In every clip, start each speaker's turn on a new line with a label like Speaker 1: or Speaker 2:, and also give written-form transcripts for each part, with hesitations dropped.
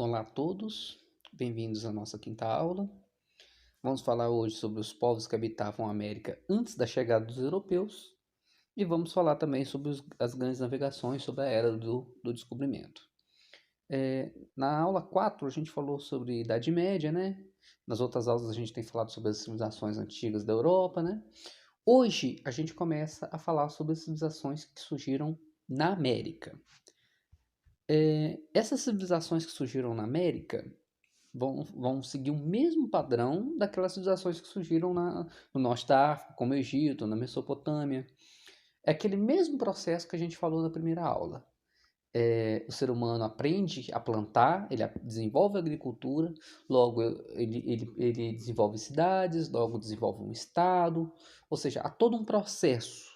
Speaker 1: Olá a todos, bem-vindos à nossa quinta aula. Vamos falar hoje sobre os povos que habitavam a América antes da chegada dos europeus e vamos falar também sobre as grandes navegações sobre a era do descobrimento. Na aula 4 a gente falou sobre Idade Média, né? Nas outras aulas a gente tem falado sobre as civilizações antigas da Europa, né? Hoje a gente começa a falar sobre as civilizações que surgiram na América. Essas civilizações que surgiram na América vão seguir o mesmo padrão daquelas civilizações que surgiram no norte da África, como o Egito, na Mesopotâmia. É aquele mesmo processo que a gente falou na primeira aula. O ser humano aprende a plantar, ele desenvolve a agricultura, logo ele desenvolve cidades, logo desenvolve um estado, ou seja, há todo um processo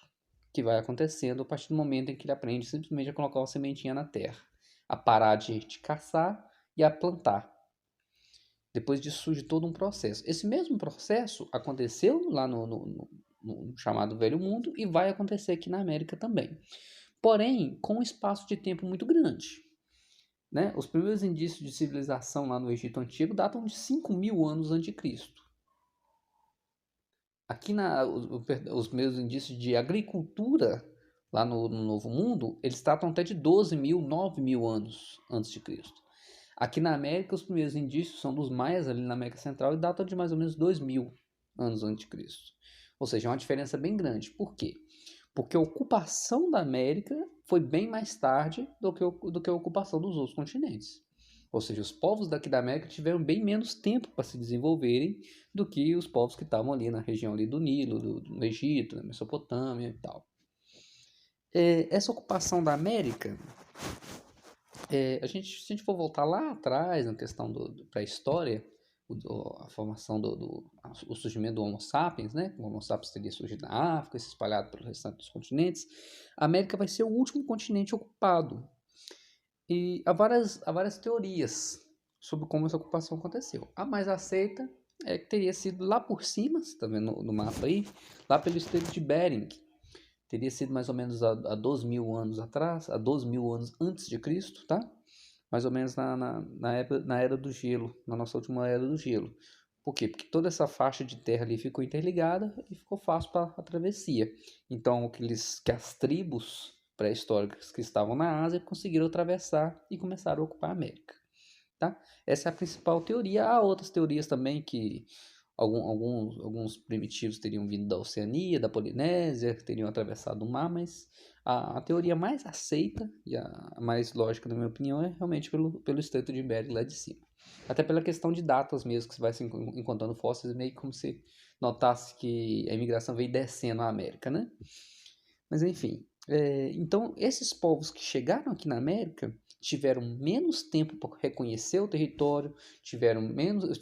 Speaker 1: que vai acontecendo a partir do momento em que ele aprende simplesmente a colocar uma sementinha na terra, a parar de caçar e a plantar. Depois disso surge todo um processo. Esse mesmo processo aconteceu lá no chamado Velho Mundo e vai acontecer aqui na América também. Porém, com um espaço de tempo muito grande. Né? Os primeiros indícios de civilização lá no Egito Antigo datam de 5.000 anos antes de Cristo. Aqui os primeiros indícios de agricultura lá no Novo Mundo, eles datam até de 12.000, 9.000 anos antes de Cristo. Aqui na América, os primeiros indícios são dos maias ali na América Central e datam de mais ou menos 2.000 anos antes de Cristo. Ou seja, é uma diferença bem grande. Por quê? Porque a ocupação da América foi bem mais tarde do que a ocupação dos outros continentes. Ou seja, os povos daqui da América tiveram bem menos tempo para se desenvolverem do que os povos que estavam ali na região ali do Nilo, do Egito, da Mesopotâmia e tal. Essa ocupação da América, se a gente for voltar lá atrás, na questão da pré-história, a formação o surgimento do Homo sapiens, né? O Homo sapiens teria surgido na África, se espalhado pelo restante dos continentes. A América vai ser o último continente ocupado. E há várias teorias sobre como essa ocupação aconteceu. A mais aceita é que teria sido lá por cima, você está vendo no mapa aí, lá pelo Estreito de Bering. Teria sido mais ou menos há 12.000 anos atrás, há 12.000 anos antes de Cristo, tá? Mais ou menos na era do gelo, na nossa última era do gelo. Por quê? Porque toda essa faixa de terra ali ficou interligada e ficou fácil para a travessia. Então, que as tribos pré-históricas que estavam na Ásia conseguiram atravessar e começaram a ocupar a América. Tá? Essa é a principal teoria. Há outras teorias também que alguns primitivos teriam vindo da Oceania, da Polinésia, que teriam atravessado o mar, mas a teoria mais aceita e a mais lógica, na minha opinião, é realmente pelo Estreito de Bering lá de cima. Até pela questão de datas mesmo, que você vai se encontrando fósseis, meio como se notasse que a imigração veio descendo a América, né? Mas enfim, então esses povos que chegaram aqui na América tiveram menos tempo para reconhecer o território, tiveram menos.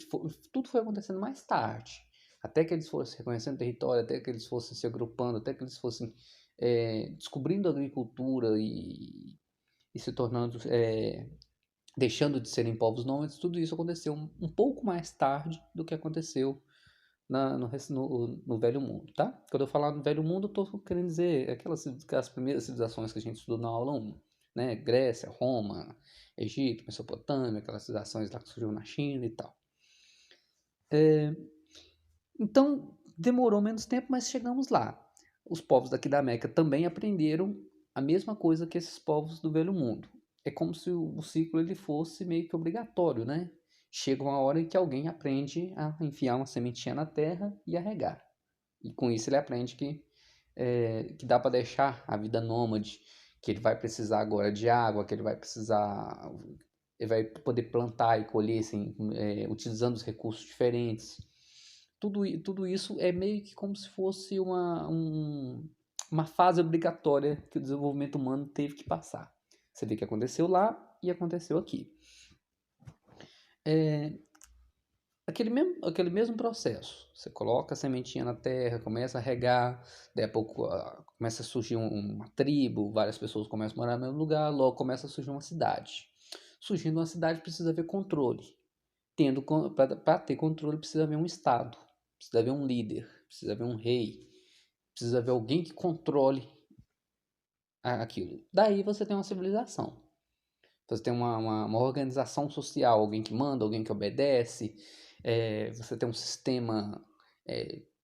Speaker 1: Tudo foi acontecendo mais tarde. Até que eles fossem reconhecendo o território, até que eles fossem se agrupando, até que eles fossem descobrindo a agricultura e se tornando. Deixando de serem povos nômades, tudo isso aconteceu um pouco mais tarde do que aconteceu no Velho Mundo, tá? Quando eu falar no Velho Mundo, eu estou querendo dizer aquelas primeiras civilizações que a gente estudou na aula 1, né? Grécia, Roma, Egito, Mesopotâmia, aquelas civilizações lá que surgiram na China e tal. Então, demorou menos tempo, mas chegamos lá. Os povos daqui da América também aprenderam a mesma coisa que esses povos do Velho Mundo. É como se o ciclo ele fosse meio que obrigatório, né? Chega uma hora em que alguém aprende a enfiar uma sementinha na terra e a regar. E com isso ele aprende que dá para deixar a vida nômade, que ele vai precisar agora de água, que ele vai poder plantar e colher assim, utilizando os recursos diferentes. Tudo isso é meio que como se fosse uma fase obrigatória que o desenvolvimento humano teve que passar. Você vê que aconteceu lá e aconteceu aqui. Aquele mesmo processo. Você coloca a sementinha na terra, começa a regar, daí a pouco começa a surgir uma tribo, várias pessoas começam a morar no mesmo lugar, logo começa a surgir uma cidade. Surgindo uma cidade precisa haver controle. Para ter controle precisa haver um estado, precisa haver um líder, precisa haver um rei, precisa haver alguém que controle aquilo. Daí você tem uma civilização. Você tem uma organização social, alguém que manda, alguém que obedece, você tem um sistema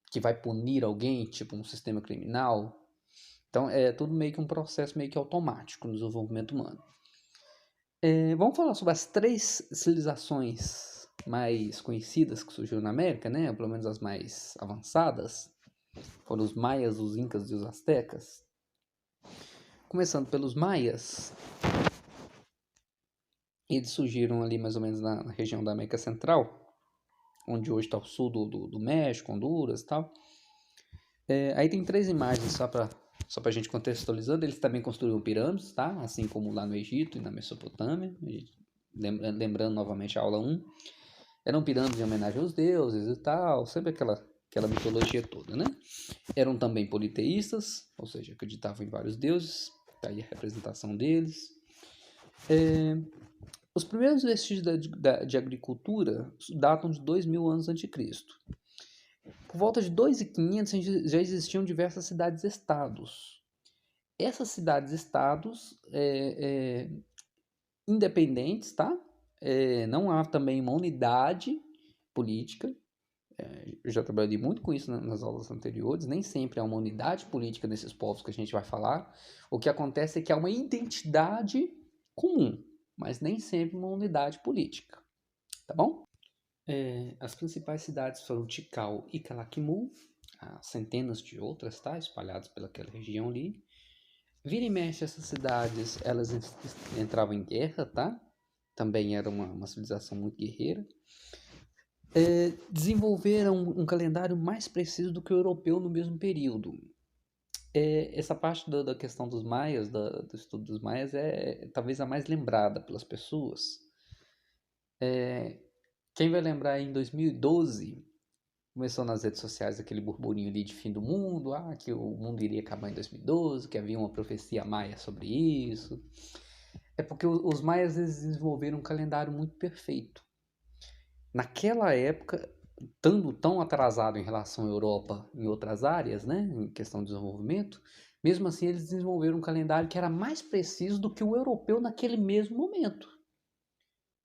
Speaker 1: que vai punir alguém, tipo um sistema criminal. Então, é tudo meio que um processo meio que automático no desenvolvimento humano. Vamos falar sobre as 3 civilizações mais conhecidas que surgiram na América, né? Pelo menos as mais avançadas. Foram os maias, os incas e os astecas. Começando pelos maias, eles surgiram ali mais ou menos na região da América Central, onde hoje está o sul do México, Honduras e tal. Aí tem 3 imagens só para a gente contextualizando. Eles também construíram pirâmides, tá? Assim como lá no Egito e na Mesopotâmia. Lembrando novamente a aula 1. Eram pirâmides em homenagem aos deuses e tal, sempre aquela mitologia toda, né? Eram também politeístas, ou seja, acreditavam em vários deuses, tá aí a representação deles. Os primeiros vestígios de agricultura datam de 2000 anos a.C. Por volta de 2500 já existiam diversas cidades-estados. Essas cidades-estados independentes, tá? Não há também uma unidade política. Eu já trabalhei muito com isso nas aulas anteriores. Nem sempre há uma unidade política desses povos que a gente vai falar. O que acontece é que há uma identidade comum, mas nem sempre uma unidade política. Tá bom? As principais cidades foram Tikal e Calakmul, há centenas de outras, tá? Espalhadas pelaquela região ali. Vira e mexe, essas cidades, elas entravam em guerra, tá? Também era uma civilização muito guerreira. Desenvolveram um calendário mais preciso do que o europeu no mesmo período. Essa parte da questão dos maias, do estudo dos maias, é talvez a mais lembrada pelas pessoas. Quem vai lembrar, em 2012, começou nas redes sociais aquele burburinho ali de fim do mundo, que o mundo iria acabar em 2012, que havia uma profecia maia sobre isso. É porque os maias eles desenvolveram um calendário muito perfeito. Naquela época, estando tão atrasado em relação à Europa em outras áreas, né, em questão de desenvolvimento, mesmo assim eles desenvolveram um calendário que era mais preciso do que o europeu naquele mesmo momento.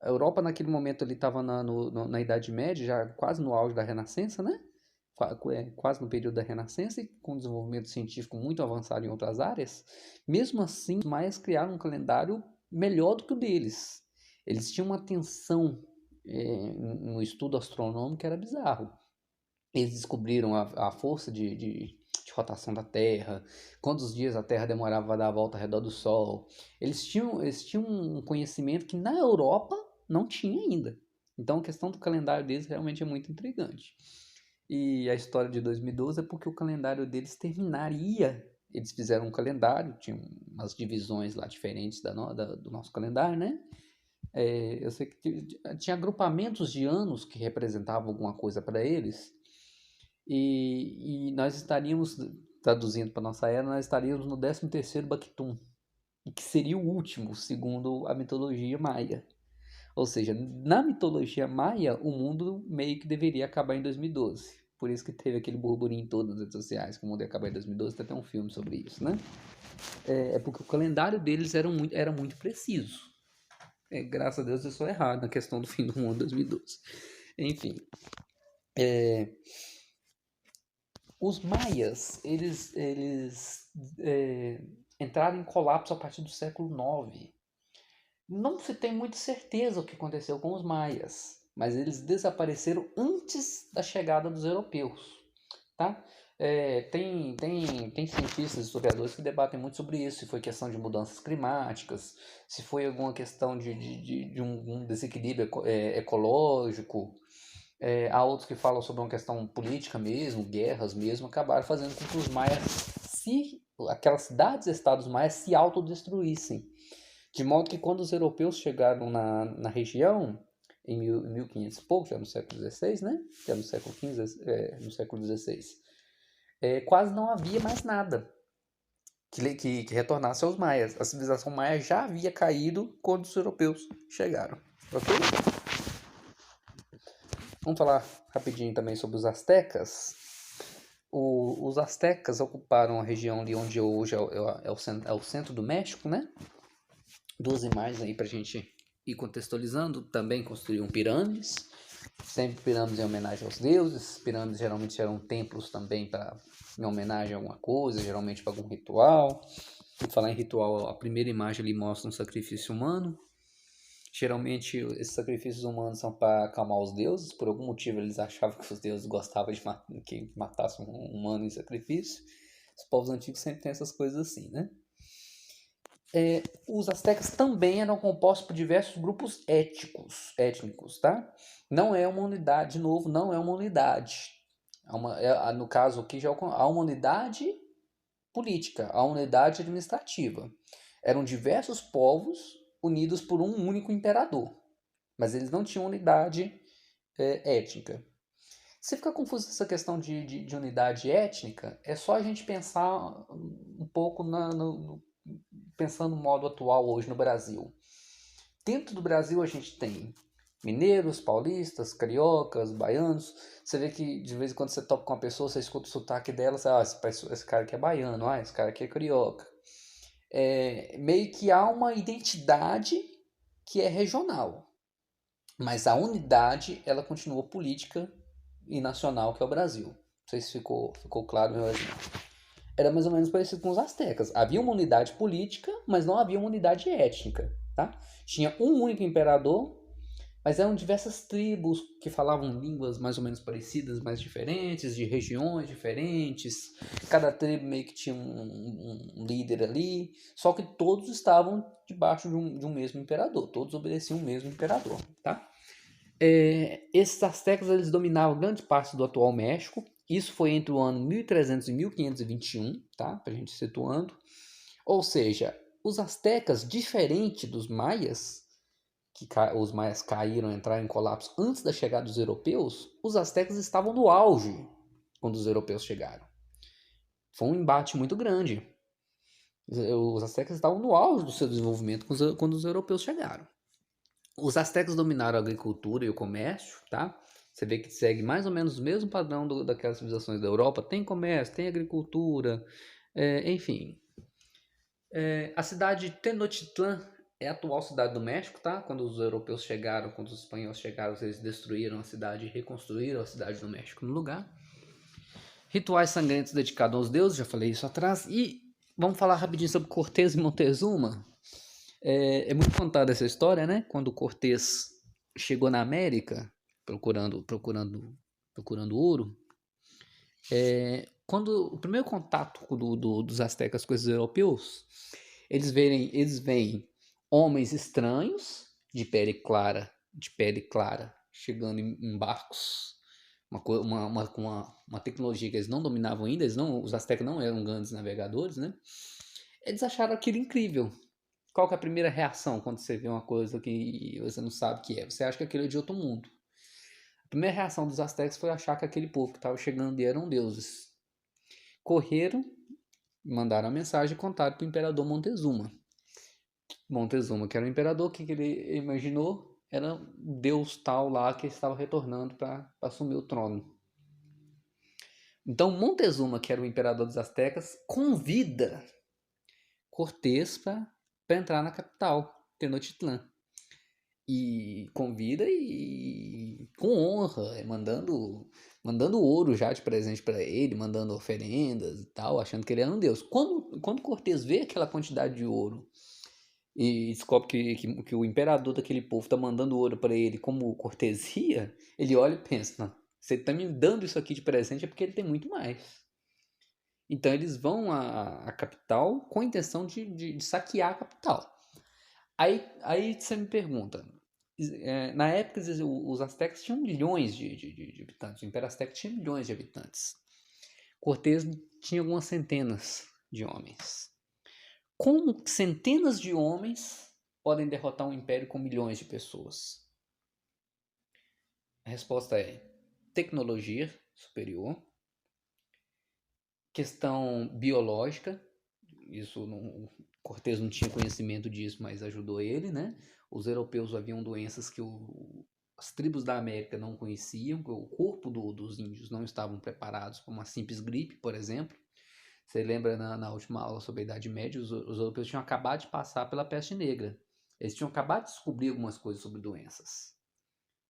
Speaker 1: A Europa naquele momento ele estava na Idade Média, já quase no auge da Renascença, né? Quase no período da Renascença, e com desenvolvimento científico muito avançado em outras áreas. Mesmo assim, os maias criaram um calendário melhor do que o deles. Eles tinham uma atenção no estudo astronômico que era bizarro. Eles descobriram a força de rotação da Terra, quantos dias a Terra demorava para dar a volta ao redor do Sol. Eles tinham um conhecimento que na Europa não tinha ainda. Então a questão do calendário deles realmente é muito intrigante. E a história de 2012 é porque o calendário deles terminaria. Eles fizeram um calendário, tinham umas divisões lá diferentes do nosso calendário, né? Eu sei que tinha agrupamentos de anos que representavam alguma coisa para eles. E nós estaríamos, traduzindo para nossa era, nós estaríamos no 13º Bactum, que seria o último, segundo a mitologia maia. Ou seja, na mitologia maia, o mundo meio que deveria acabar em 2012. Por isso que teve aquele burburinho todo nas redes sociais, que o mundo ia acabar em 2012, tem até um filme sobre isso, né? Porque o calendário deles era muito preciso. Graças a Deus eu sou errado na questão do fim do mundo em 2012. Enfim. Os maias, eles entraram em colapso a partir do século IX. Não se tem muita certeza o que aconteceu com os maias, mas eles desapareceram antes da chegada dos europeus, tá? Tem cientistas, historiadores que debatem muito sobre isso, se foi questão de mudanças climáticas, se foi alguma questão de um desequilíbrio ecológico. Há outros que falam sobre uma questão política mesmo, guerras mesmo, acabaram fazendo com que os maias, aquelas cidades-estados maias, se autodestruíssem. De modo que quando os europeus chegaram na região, em 1500 e pouco, já no século XVI, né? Já no século XV, no século XVI, quase não havia mais nada que retornasse aos maias. A civilização maia já havia caído quando os europeus chegaram. Ok? Vamos falar rapidinho também sobre os astecas. Os astecas ocuparam a região ali onde hoje é o centro do México, né? duas imagens aí pra gente ir contextualizando. Também construíam pirâmides, sempre pirâmides em homenagem aos deuses. Pirâmides geralmente eram templos também em homenagem a alguma coisa, geralmente para algum ritual. Vou falar em ritual, a primeira imagem ali mostra um sacrifício humano. Geralmente esses sacrifícios humanos são para acalmar os deuses. Por algum motivo eles achavam que os deuses gostavam de que matasse um humano em sacrifício. Os povos antigos sempre têm essas coisas assim, né? Os astecas também eram compostos por diversos grupos étnicos, tá? Não é uma unidade, de novo, não é uma unidade. No caso aqui já há uma unidade política, a unidade administrativa. Eram diversos povos unidos por um único imperador, mas eles não tinham unidade étnica. Se fica confuso essa questão de unidade étnica, é só a gente pensar um pouco pensando no modo atual hoje no Brasil. Dentro do Brasil a gente tem mineiros, paulistas, cariocas, baianos. Você vê que de vez em quando você topa com uma pessoa, você escuta o sotaque dela, você esse cara aqui é baiano, esse cara aqui é carioca. Meio que há uma identidade que é regional, mas a unidade ela continua política e nacional, que é o Brasil. Não sei se ficou claro meu exemplo. Era mais ou menos parecido com os astecas. Havia uma unidade política, mas não havia uma unidade étnica, tá? Tinha um único imperador, mas eram diversas tribos que falavam línguas mais ou menos parecidas, mas diferentes, de regiões diferentes. Cada tribo meio que tinha um líder ali, só que todos estavam debaixo de um mesmo imperador, todos obedeciam o mesmo imperador, tá? Esses astecas eles dominavam grande parte do atual México. Isso foi entre o ano 1300 e 1521, tá? Pra gente situando. Ou seja, os astecas, diferente dos maias, os maias caíram, entraram em colapso antes da chegada dos europeus, os astecas estavam no auge quando os europeus chegaram. Foi um embate muito grande. Os astecas estavam no auge do seu desenvolvimento quando os europeus chegaram. Os astecas dominaram a agricultura e o comércio, tá? Você vê que segue mais ou menos o mesmo padrão daquelas civilizações da Europa. Tem comércio, tem agricultura, enfim. A cidade de Tenochtitlan é a atual cidade do México, tá? Quando os europeus chegaram, quando os espanhóis chegaram, eles destruíram a cidade e reconstruíram a cidade do México no lugar. Rituais sangrentos dedicados aos deuses, já falei isso atrás. E vamos falar rapidinho sobre Cortés e Montezuma. É muito contada essa história, né? Quando Cortés chegou na América procurando ouro. Quando o primeiro contato dos astecas com esses europeus, eles veem homens estranhos de pele clara, chegando em barcos, uma tecnologia que eles não dominavam ainda. Os astecas não eram grandes navegadores, né? Eles acharam aquilo incrível. Qual que é a primeira reação quando você vê uma coisa que você não sabe o que é? Você acha que aquilo é de outro mundo. A primeira reação dos astecas foi achar que aquele povo que estava chegando ali eram deuses. Correram, mandaram a mensagem e contaram para o imperador Montezuma. Montezuma, que era o imperador, o que ele imaginou? Era um deus tal lá que estava retornando para assumir o trono. Então Montezuma, que era o imperador dos astecas, convida Cortés para entrar na capital, Tenochtitlan. E convida e com honra, mandando ouro já de presente para ele, mandando oferendas e tal, achando que ele era um deus. Quando Cortés vê aquela quantidade de ouro e descobre que o imperador daquele povo está mandando ouro para ele como cortesia, ele olha e pensa, não, se ele está me dando isso aqui de presente é porque ele tem muito mais. Então eles vão à capital com a intenção de saquear a capital. Aí você me pergunta, na época os astecas tinham milhões de habitantes, o Império Azteca tinha milhões de habitantes. Cortés tinha algumas centenas de homens. Como centenas de homens podem derrotar um império com milhões de pessoas? A resposta é tecnologia superior, questão biológica, isso Cortés não tinha conhecimento disso, mas ajudou ele, né? Os europeus haviam doenças que as tribos da América não conheciam, o corpo dos índios não estavam preparados para uma simples gripe, por exemplo. Você lembra na última aula sobre a Idade Média, os europeus tinham acabado de passar pela peste negra. Eles tinham acabado de descobrir algumas coisas sobre doenças,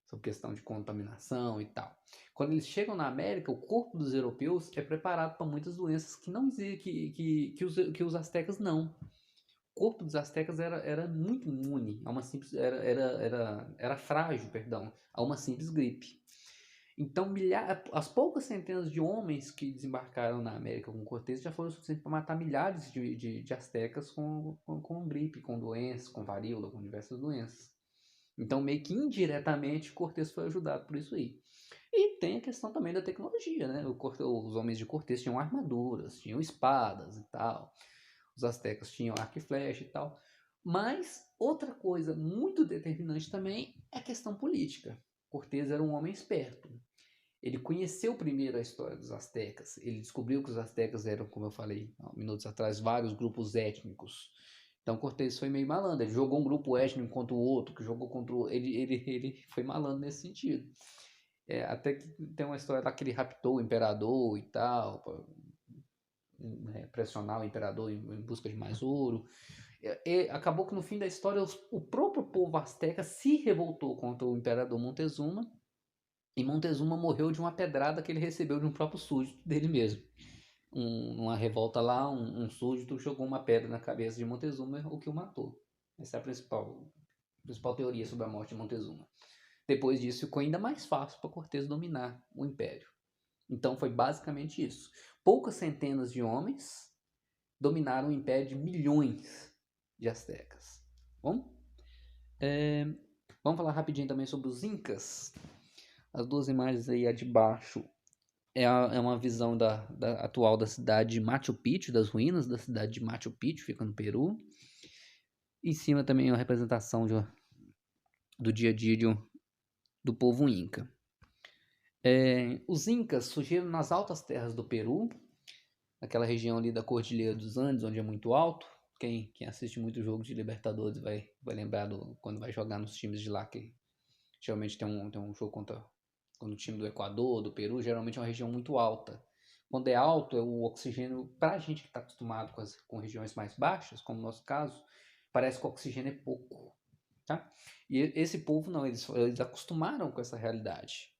Speaker 1: sobre questão de contaminação e tal. Quando eles chegam na América, o corpo dos europeus é preparado para muitas doenças que não que os astecas não. O corpo dos astecas era muito imune a uma simples era frágil, perdão, a uma simples gripe. Então, as poucas centenas de homens que desembarcaram na América com Cortés já foram suficientes para matar milhares de astecas com gripe, com doenças, com varíola, com diversas doenças. Então, meio que indiretamente, Cortés foi ajudado por isso aí. E tem a questão também da tecnologia, né? Os homens de Cortés tinham armaduras, tinham espadas e tal. Os astecas tinham arco e flecha e tal. Mas outra coisa muito determinante também é a questão política. Cortés era um homem esperto. Ele conheceu primeiro a história dos astecas. Ele descobriu que os astecas eram, como eu falei minutos atrás, vários grupos étnicos. Então Cortés foi meio malandro. Ele jogou um grupo étnico contra o outro, que jogou contra o outro. Ele foi malandro nesse sentido. Até que tem uma história lá que ele raptou o imperador e tal, pra, pressionar o imperador em busca de mais ouro. Acabou que no fim da história o próprio povo asteca se revoltou contra o imperador Montezuma, e Montezuma morreu de uma pedrada que ele recebeu de um próprio súdito dele mesmo. Numa revolta lá, um súdito jogou uma pedra na cabeça de Montezuma, o que o matou. Essa é a principal teoria sobre a morte de Montezuma. Depois disso, ficou ainda mais fácil para Cortés dominar o império. Então foi basicamente isso. Poucas centenas de homens dominaram um império de milhões de astecas. Bom? Vamos falar rapidinho também sobre os incas. As duas imagens aí a de baixo é uma visão atual da cidade de Machu Picchu, das ruínas da cidade de Machu Picchu, fica no Peru. Em cima também é uma representação do dia a dia do povo inca. Os incas surgiram nas altas terras do Peru, naquela região ali da Cordilheira dos Andes, onde é muito alto. Quem assiste muito jogo de Libertadores vai lembrar quando vai jogar nos times de lá, que geralmente tem um jogo contra o time do Equador, do Peru, geralmente é uma região muito alta. Quando é alto, o oxigênio, para a gente que está acostumado com regiões mais baixas, como no nosso caso, parece que o oxigênio é pouco. Tá? E esse povo não, eles acostumaram com essa realidade,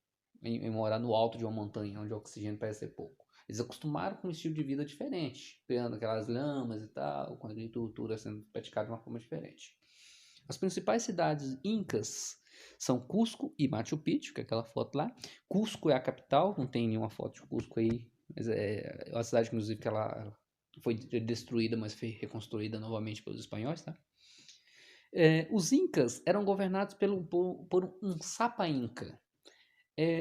Speaker 1: em morar no alto de uma montanha, onde o oxigênio parece ser pouco. Eles acostumaram com um estilo de vida diferente, criando aquelas lamas e tal, com a agricultura sendo praticada de uma forma diferente. As principais cidades incas são Cusco e Machu Picchu, que é aquela foto lá. Cusco é a capital, não tem nenhuma foto de Cusco aí, mas é uma cidade, inclusive, que ela foi destruída, mas foi reconstruída novamente pelos espanhóis, tá? Os incas eram governados por um Sapa Inca.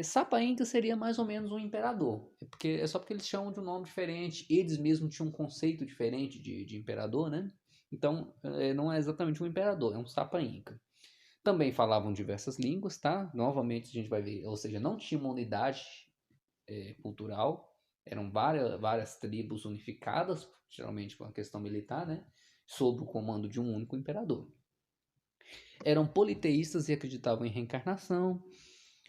Speaker 1: Sapa Inca seria mais ou menos um imperador, é só porque eles chamam de um nome diferente, eles mesmos tinham um conceito diferente de imperador, né? Então, não é exatamente um imperador, é um Sapa Inca. Também falavam diversas línguas, tá? Novamente a gente vai ver, ou seja, não tinha uma unidade cultural, eram várias tribos unificadas, geralmente por uma questão militar, né? Sob o comando de um único imperador. Eram politeístas e acreditavam em reencarnação.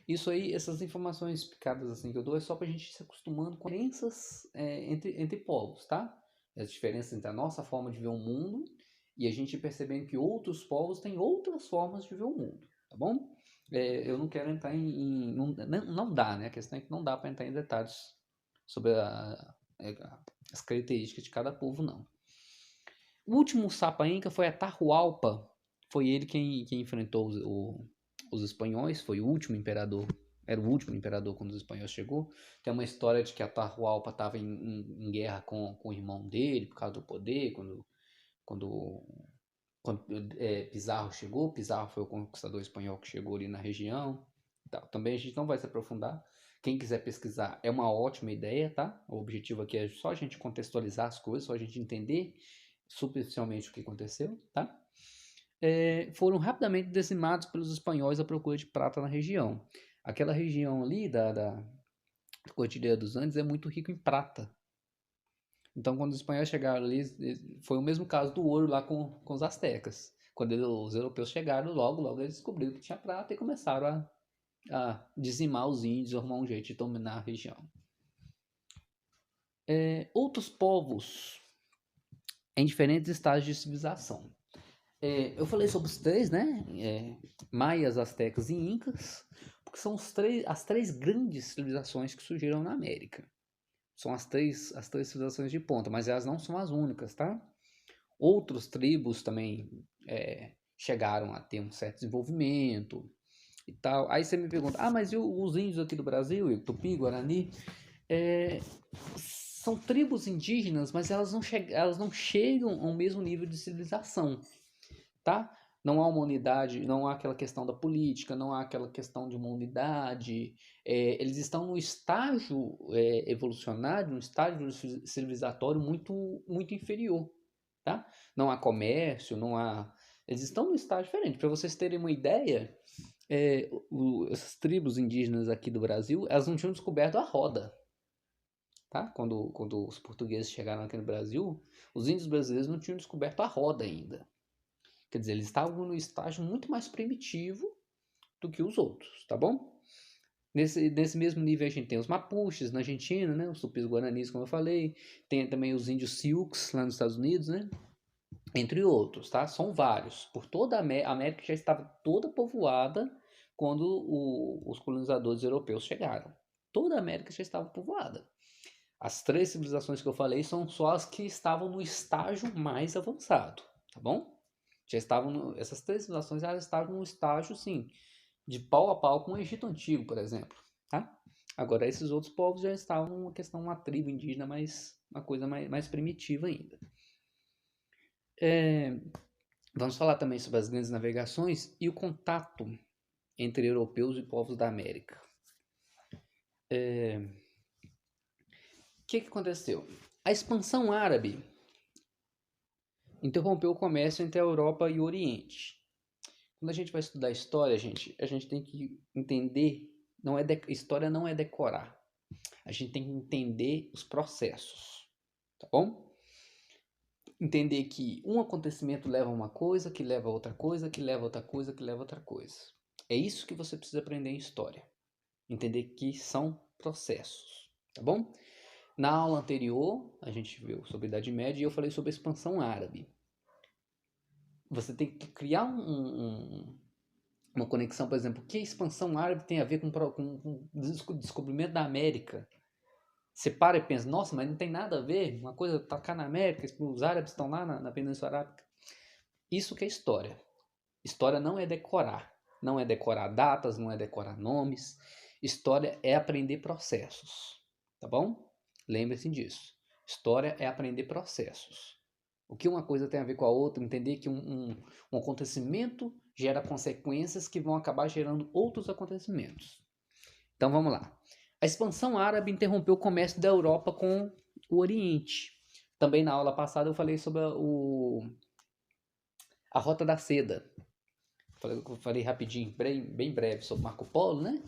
Speaker 1: Isso aí, essas informações picadas assim que eu dou é só pra gente ir se acostumando com diferenças entre povos, tá? As diferenças entre a nossa forma de ver o mundo e a gente percebendo que outros povos têm outras formas de ver o mundo, tá bom? Eu não quero entrar não dá, né? A questão é que não dá para entrar em detalhes sobre as características de cada povo, não. O último Sapa Inca foi Atahualpa. Foi ele quem enfrentou os espanhóis, foi o último imperador. Era o último imperador quando os espanhóis chegou. Tem uma história de que Atahualpa estava em guerra com o irmão dele por causa do poder, quando Pizarro chegou. Pizarro foi o conquistador espanhol que chegou ali na região. Também a gente não vai se aprofundar. Quem quiser pesquisar é uma ótima ideia, tá? O objetivo aqui é só a gente contextualizar as coisas, só a gente entender superficialmente o que aconteceu, tá? Foram rapidamente dizimados pelos espanhóis à procura de prata na região. Aquela região ali da Cordilheira dos Andes é muito rica em prata. Então, quando os espanhóis chegaram ali, foi o mesmo caso do ouro lá com os astecas. Quando os europeus chegaram, logo eles descobriram que tinha prata e começaram a dizimar os índios, arrumar um jeito de dominar a região. Outros povos em diferentes estágios de civilização. Eu falei sobre os três, né? Maias, astecas e incas, porque são as três grandes civilizações que surgiram na América. São as três civilizações de ponta, mas elas não são as únicas, tá? Outros tribos também chegaram a ter um certo desenvolvimento e tal. Aí você me pergunta, mas e os índios aqui do Brasil, e o Tupi, Guarani? São tribos indígenas, mas elas não chegam ao mesmo nível de civilização, tá? Não há uma unidade, não há aquela questão da política, não há aquela questão de uma unidade. Eles estão no estágio evolucionário, no estágio civilizatório muito, muito inferior, tá? Não há comércio, não há... Eles estão num estágio diferente. Para vocês terem uma ideia, essas tribos indígenas aqui do Brasil, elas não tinham descoberto a roda, tá? Quando os portugueses chegaram aqui no Brasil, os índios brasileiros não tinham descoberto a roda ainda. Quer dizer, eles estavam no estágio muito mais primitivo do que os outros, tá bom? Nesse mesmo nível a gente tem os Mapuches na Argentina, né? Os Tupis Guaranis, como eu falei. Tem também os índios Sioux lá nos Estados Unidos, né? Entre outros, tá? São vários. Por toda a América já estava toda povoada quando os colonizadores europeus chegaram. Toda a América já estava povoada. As três civilizações que eu falei são só as que estavam no estágio mais avançado, tá bom? Essas três civilizações já estavam no estágio, sim, de pau a pau com o Egito Antigo, por exemplo, tá? Agora, esses outros povos já estavam numa questão, uma tribo indígena, uma coisa mais primitiva ainda. Vamos falar também sobre as grandes navegações e o contato entre europeus e povos da América. O que aconteceu? A expansão árabe interrompeu o comércio entre a Europa e o Oriente. Quando a gente vai estudar história, a gente tem que entender, história não é decorar. A gente tem que entender os processos, tá bom? Entender que um acontecimento leva a uma coisa, que leva a outra coisa, que leva a outra coisa, que leva a outra coisa. É isso que você precisa aprender em história. Entender que são processos, tá bom? Na aula anterior, a gente viu sobre a Idade Média e eu falei sobre a expansão árabe. Você tem que criar uma conexão, por exemplo, o que a expansão árabe tem a ver com o descobrimento da América? Você para e pensa, nossa, mas não tem nada a ver, uma coisa está cá na América, os árabes estão lá na Península Arábica. Isso que é história. História não é decorar. Não é decorar datas, não é decorar nomes. História é aprender processos, tá bom? Lembre-se disso. História é aprender processos. O que uma coisa tem a ver com a outra, entender que um acontecimento gera consequências que vão acabar gerando outros acontecimentos. Então vamos lá. A expansão árabe interrompeu o comércio da Europa com o Oriente. Também na aula passada eu falei sobre a Rota da Seda. Falei rapidinho, bem breve sobre Marco Polo, né?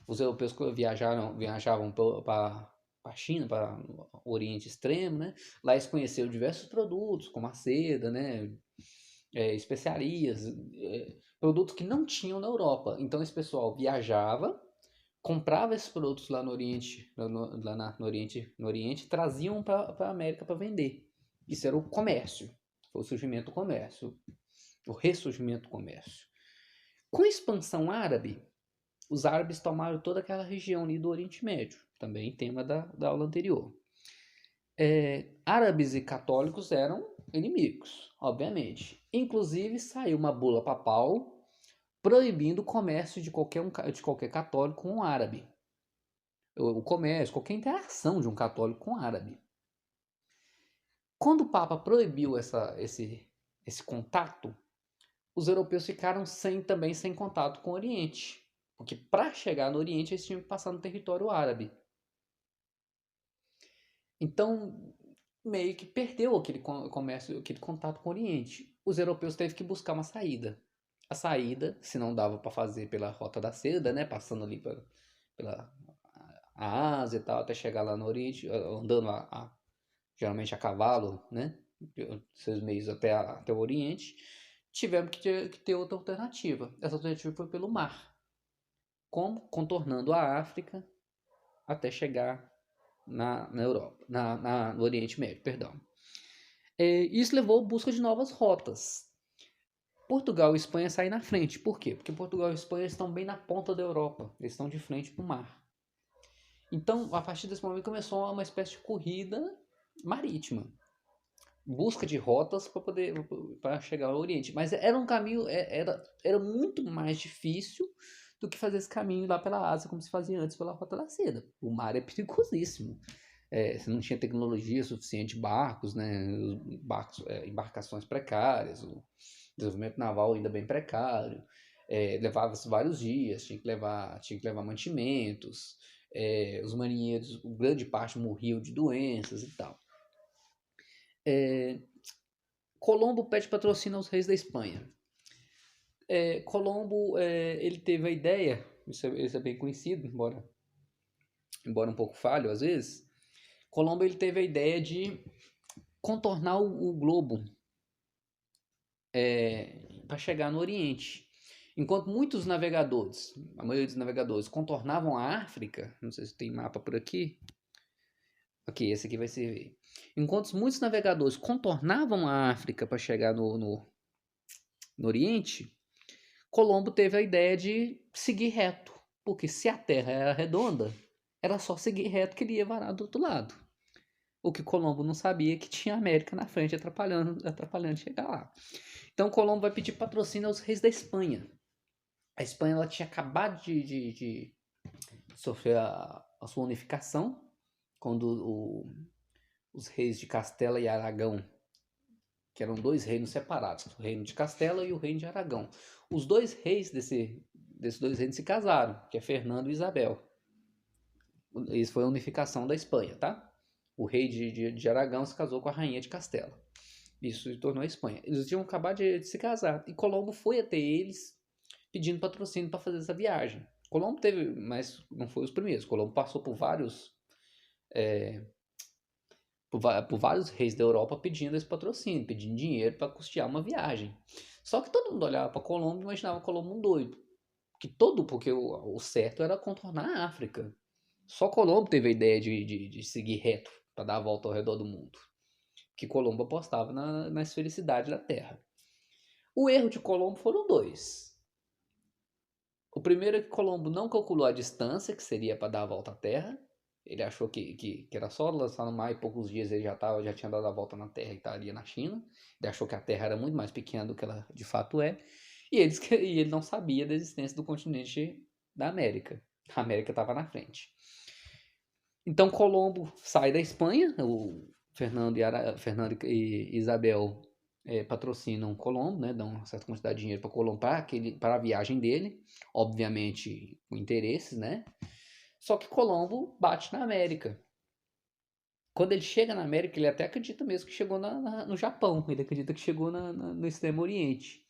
Speaker 1: Os europeus viajavam para a China, para o Oriente Extremo, né? Lá eles conheceram diversos produtos, como a seda, né? Especiarias, produtos que não tinham na Europa. Então esse pessoal viajava, comprava esses produtos lá no Oriente, no Oriente, traziam para a América para vender. Isso era o comércio, foi o surgimento do comércio, o ressurgimento do comércio. Com a expansão árabe, os árabes tomaram toda aquela região ali do Oriente Médio, também tema da aula anterior. Árabes e católicos eram inimigos, obviamente. Inclusive saiu uma bula papal proibindo o comércio de qualquer católico com um árabe. O comércio, qualquer interação de um católico com um árabe. Quando o Papa proibiu esse contato, os europeus ficaram também sem contato com o Oriente. Porque para chegar no Oriente eles tinham que passar no território árabe. Então, meio que perdeu aquele comércio, aquele contato com o Oriente. Os europeus teve que buscar uma saída. A saída, se não dava para fazer pela Rota da Seda, né, passando ali pela a Ásia e tal, até chegar lá no Oriente, andando geralmente a cavalo, né, 6 meses até o Oriente, tivemos que ter outra alternativa. Essa alternativa foi pelo mar, contornando a África até chegar na Europa, no Oriente Médio, perdão. Isso levou à busca de novas rotas. Portugal e Espanha saem na frente. Por quê? Porque Portugal e Espanha estão bem na ponta da Europa. Eles estão de frente para o mar. Então, a partir desse momento começou uma espécie de corrida marítima, busca de rotas para chegar ao Oriente. Mas era um caminho, era muito mais difícil do que fazer esse caminho lá pela Ásia, como se fazia antes pela Rota da Seda. O mar é perigosíssimo. Você não tinha tecnologia suficiente, barcos, né? Barcos, embarcações precárias, o desenvolvimento naval ainda bem precário. Levava-se vários dias, tinha que levar mantimentos. Os marinheiros, grande parte morriam de doenças e tal. Colombo pede patrocínio aos reis da Espanha. Colombo, ele teve a ideia, isso é bem conhecido, embora um pouco falho às vezes. Colombo, ele teve a ideia de contornar o globo para chegar no Oriente. Enquanto muitos navegadores, a maioria dos navegadores, contornavam a África, não sei se tem mapa por aqui. Ok, esse aqui vai servir. Enquanto muitos navegadores contornavam a África para chegar no Oriente, Colombo teve a ideia de seguir reto, porque se a Terra era redonda, era só seguir reto que ele ia varar do outro lado. O que Colombo não sabia que tinha a América na frente atrapalhando chegar lá. Então Colombo vai pedir patrocínio aos reis da Espanha. A Espanha ela tinha acabado de sofrer a sua unificação, quando os reis de Castela e Aragão, que eram dois reinos separados, o reino de Castela e o reino de Aragão. Os dois reis desses dois reinos se casaram, que é Fernando e Isabel. Isso foi a unificação da Espanha, tá? O rei de Aragão se casou com a rainha de Castela. Isso se tornou a Espanha. Eles tinham acabado de se casar. E Colombo foi até eles pedindo patrocínio para fazer essa viagem. Colombo teve, mas não foi os primeiros. Colombo passou por vários reis da Europa pedindo esse patrocínio, pedindo dinheiro para custear uma viagem. Só que todo mundo olhava para Colombo e imaginava Colombo um doido. Porque o certo era contornar a África. Só Colombo teve a ideia de seguir reto para dar a volta ao redor do mundo. Que Colombo apostava na esfericidade da Terra. O erro de Colombo foram dois. O primeiro é que Colombo não calculou a distância que seria para dar a volta à Terra. Ele achou que era só lançar no mar e poucos dias ele já tinha dado a volta na Terra e estaria na China. Ele achou que a Terra era muito mais pequena do que ela de fato é. E ele não sabia da existência do continente da América. A América estava na frente. Então Colombo sai da Espanha, o Fernando e Isabel patrocinam Colombo, né, dão uma certa quantidade de dinheiro para Colombo para a viagem dele, obviamente com interesses, né? Só que Colombo bate na América. Quando ele chega na América, ele até acredita mesmo que chegou no Japão, ele acredita que chegou no Extremo Oriente.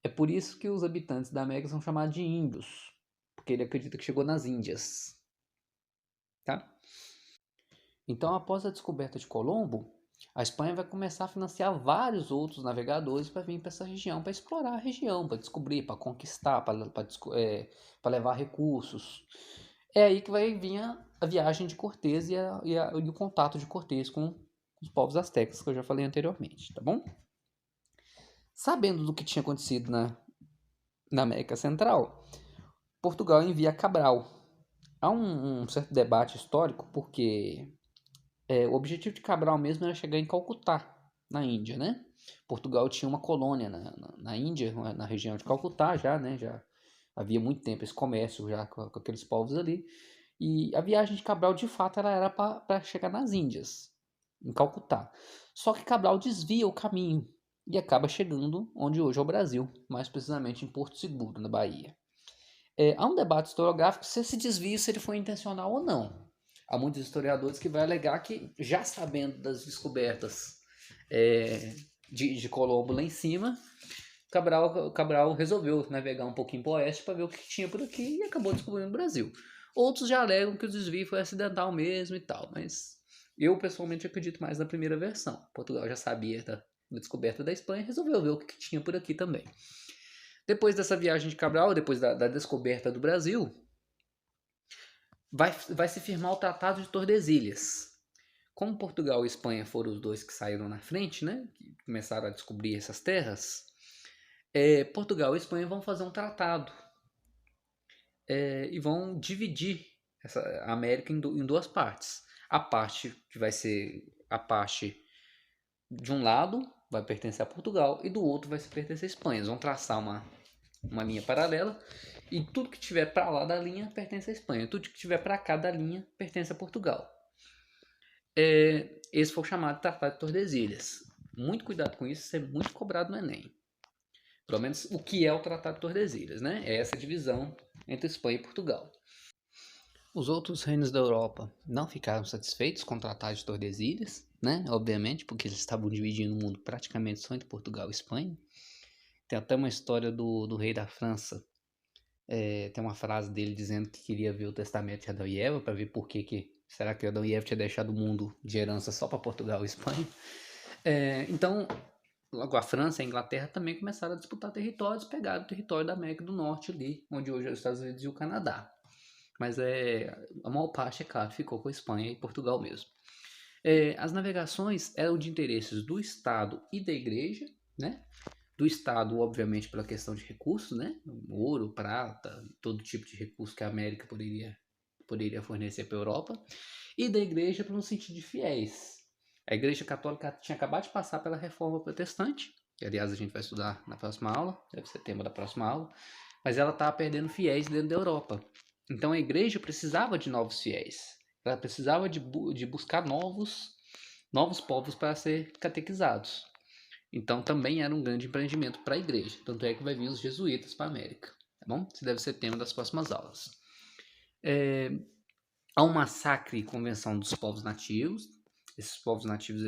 Speaker 1: É por isso que os habitantes da América são chamados de índios, porque ele acredita que chegou nas Índias. Tá? Então, após a descoberta de Colombo, a Espanha vai começar a financiar vários outros navegadores para vir para essa região, para explorar a região, para descobrir, para conquistar, para levar recursos. É aí que vai vir a viagem de Cortés e o contato de Cortés com os povos astecas, que eu já falei anteriormente, tá bom? Sabendo do que tinha acontecido na América Central, Portugal envia Cabral. Há um certo debate histórico, porque o objetivo de Cabral mesmo era chegar em Calcutá, na Índia, né? Portugal tinha uma colônia na Índia, na região de Calcutá já, né? Já havia muito tempo esse comércio já com aqueles povos ali. E a viagem de Cabral, de fato, ela era para chegar nas Índias, em Calcutá. Só que Cabral desvia o caminho e acaba chegando onde hoje é o Brasil, mais precisamente em Porto Seguro, na Bahia. Há um debate historiográfico se esse desvio se ele foi intencional ou não. Há muitos historiadores que vão alegar que, já sabendo das descobertas de Colombo lá em cima, Cabral resolveu navegar um pouquinho para o oeste para ver o que tinha por aqui e acabou descobrindo o Brasil. Outros já alegam que o desvio foi acidental mesmo e tal, mas eu pessoalmente acredito mais na primeira versão. Portugal já sabia da descoberta da Espanha e resolveu ver o que tinha por aqui também. Depois dessa viagem de Cabral, depois da descoberta do Brasil, vai se firmar o Tratado de Tordesilhas. Como Portugal e Espanha foram os dois que saíram na frente, né, que começaram a descobrir essas terras, Portugal e Espanha vão fazer um tratado e vão dividir a América em duas partes. A parte que vai ser a parte de um lado vai pertencer a Portugal e do outro vai pertencer à Espanha. Eles vão traçar uma linha paralela e tudo que tiver para lá da linha pertence à Espanha. Tudo que tiver para cá da linha pertence a Portugal. Esse foi o chamado Tratado de Tordesilhas. Muito cuidado com isso, isso é muito cobrado no Enem. Pelo menos o que é o Tratado de Tordesilhas, né? É essa divisão entre Espanha e Portugal. Os outros reinos da Europa não ficaram satisfeitos com o Tratado de Tordesilhas, né? Obviamente, porque eles estavam dividindo o mundo praticamente só entre Portugal e Espanha. Tem até uma história do rei da França. Tem uma frase dele dizendo que queria ver o testamento de Adão e Eva para ver por que será que Adão e Eva tinha deixado o mundo de herança só para Portugal e Espanha. Então, logo a França e a Inglaterra também começaram a disputar territórios, pegaram o território da América do Norte ali, onde hoje é os Estados Unidos e o Canadá. Mas a maior parte, é claro, ficou com a Espanha e Portugal mesmo. As navegações eram de interesses do Estado e da Igreja, né? Do Estado, obviamente, pela questão de recursos, né? Ouro, prata, todo tipo de recurso que a América poderia fornecer para a Europa. E da Igreja pelo sentido de fiéis. A Igreja Católica tinha acabado de passar pela Reforma Protestante, que aliás a gente vai estudar na próxima aula, deve ser tema da próxima aula, mas ela estava perdendo fiéis dentro da Europa. Então a Igreja precisava de novos fiéis. Ela precisava de buscar novos povos para ser catequizados. Então também era um grande empreendimento para a igreja. Tanto é que vai vir os jesuítas para a América. Tá bom? Isso deve ser tema das próximas aulas. Há um massacre e convenção dos povos nativos. Esses povos nativos,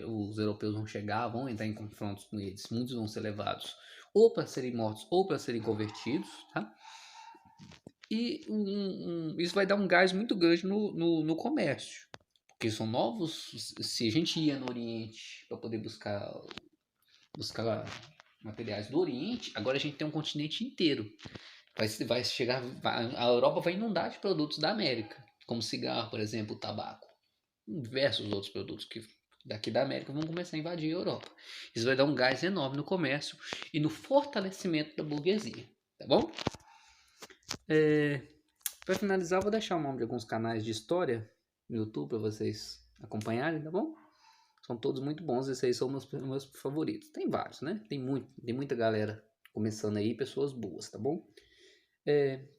Speaker 1: os europeus vão chegar, vão entrar em confrontos com eles. Muitos vão ser levados ou para serem mortos ou para serem convertidos. Tá? E isso vai dar um gás muito grande no comércio. Porque são novos. Se a gente ia no Oriente para poder buscar materiais do Oriente, agora a gente tem um continente inteiro. Vai chegar, a Europa vai inundar de produtos da América, como cigarro, por exemplo, tabaco, diversos outros produtos que daqui da América vão começar a invadir a Europa. Isso vai dar um gás enorme no comércio e no fortalecimento da burguesia, tá bom? Para finalizar, vou deixar o nome de alguns canais de história no YouTube para vocês acompanharem, tá bom? São todos muito bons, esses aí são meus favoritos. Tem vários, né? Tem muita galera começando aí, pessoas boas, tá bom?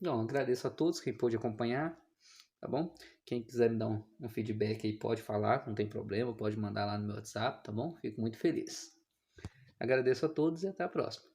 Speaker 1: Não, agradeço a todos quem pôde acompanhar, tá bom? Quem quiser me dar um feedback aí pode falar, não tem problema, pode mandar lá no meu WhatsApp, tá bom? Fico muito feliz. Agradeço a todos e até a próxima.